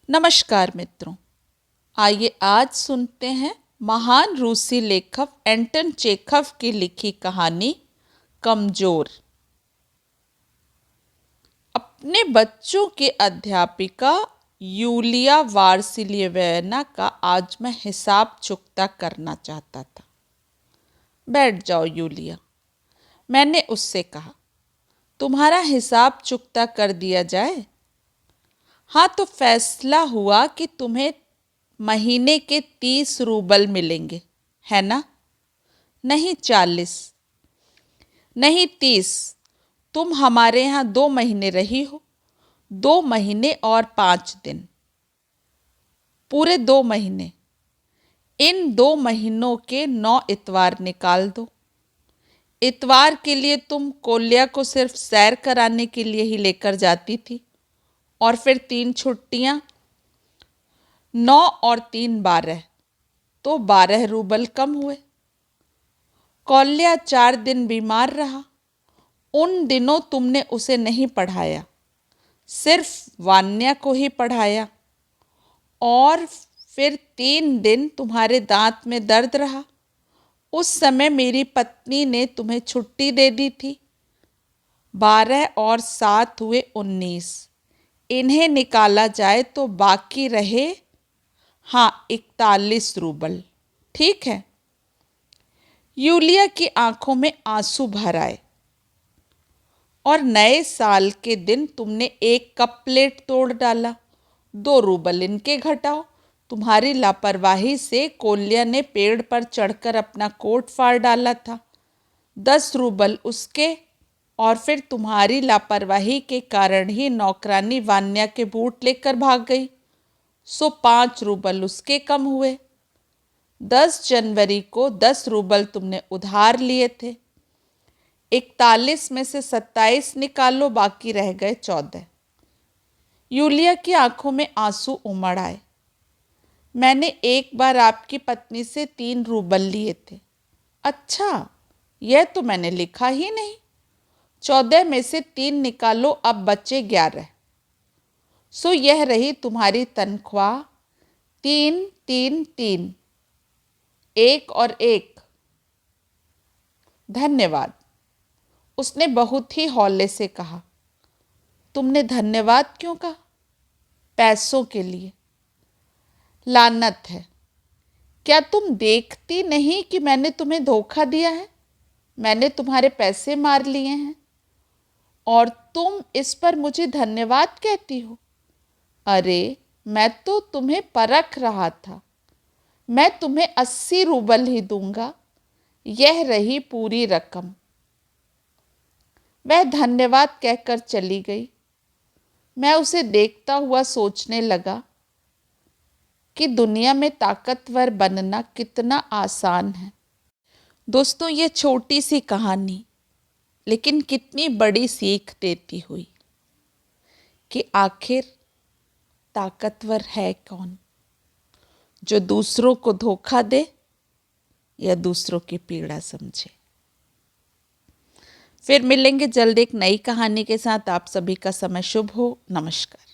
नमस्कार मित्रों, आइए आज सुनते हैं महान रूसी लेखक एंटन चेखव की लिखी कहानी कमजोर। अपने बच्चों की अध्यापिका यूलिया वार्सिलिएवाना का आज मैं हिसाब चुकता करना चाहता था। बैठ जाओ यूलिया, मैंने उससे कहा। तुम्हारा हिसाब चुकता कर दिया जाए? हाँ, तो फैसला हुआ कि तुम्हें महीने के 30 रूबल मिलेंगे, है ना? नहीं 40, नहीं 30। तुम हमारे यहाँ 2 महीने रही हो, 2 महीने और 5 दिन, पूरे 2 महीने। इन 2 महीनों के 9 इतवार निकाल दो। इतवार के लिए तुम कोल्या को सिर्फ सैर कराने के लिए ही लेकर जाती थी, और फिर 3 छुट्टियां, 9 और 3 12, तो 12 रूबल कम हुए। कौल्या 4 दिन बीमार रहा। उन दिनों तुमने उसे नहीं पढ़ाया, सिर्फ वान्या को ही पढ़ाया। और फिर 3 दिन तुम्हारे दांत में दर्द रहा। उस समय मेरी पत्नी ने तुम्हें छुट्टी दे दी थी। 12 और 7 हुए 19। इन्हें निकाला जाए तो बाकी रहे 41 रूबल। ठीक है। यूलिया की आंखों में आंसू भर आए। और नए साल के दिन तुमने 1 कप प्लेट तोड़ डाला। 2 रूबल इनके घटाओ। तुम्हारी लापरवाही से कोल्या ने पेड़ पर चढ़कर अपना कोट फाड़ डाला था। 10 रूबल उसके। और फिर तुम्हारी लापरवाही के कारण ही नौकरानी वान्या के बूट लेकर भाग गई, सो 5 रूबल उसके कम हुए। 10 जनवरी को 10 रूबल तुमने उधार लिए थे। 41 में से 27 निकालो, बाकी रह गए 14। यूलिया की आंखों में आंसू उमड़ आए। मैंने एक बार आपकी पत्नी से 3 रूबल लिए थे। अच्छा, यह तो मैंने लिखा ही नहीं। 14 में से 3 निकालो, अब बचे 11। सो यह रही तुम्हारी तनख्वाह। 3 3 3, 1 और 1। धन्यवाद, उसने बहुत ही हौले से कहा। तुमने धन्यवाद क्यों कहा? पैसों के लिए। लानत है, क्या तुम देखती नहीं कि मैंने तुम्हें धोखा दिया है? मैंने तुम्हारे पैसे मार लिए हैं और तुम इस पर मुझे धन्यवाद कहती हो? अरे, मैं तो तुम्हें परख रहा था। मैं तुम्हें 80 रूबल ही दूंगा। यह रही पूरी रकम। वह धन्यवाद कहकर चली गई। मैं उसे देखता हुआ सोचने लगा कि दुनिया में ताकतवर बनना कितना आसान है। दोस्तों, ये छोटी सी कहानी लेकिन कितनी बड़ी सीख देती हुई कि आखिर ताकतवर है कौन, जो दूसरों को धोखा दे या दूसरों की पीड़ा समझे। फिर मिलेंगे जल्द एक नई कहानी के साथ। आप सभी का समय शुभ हो। नमस्कार।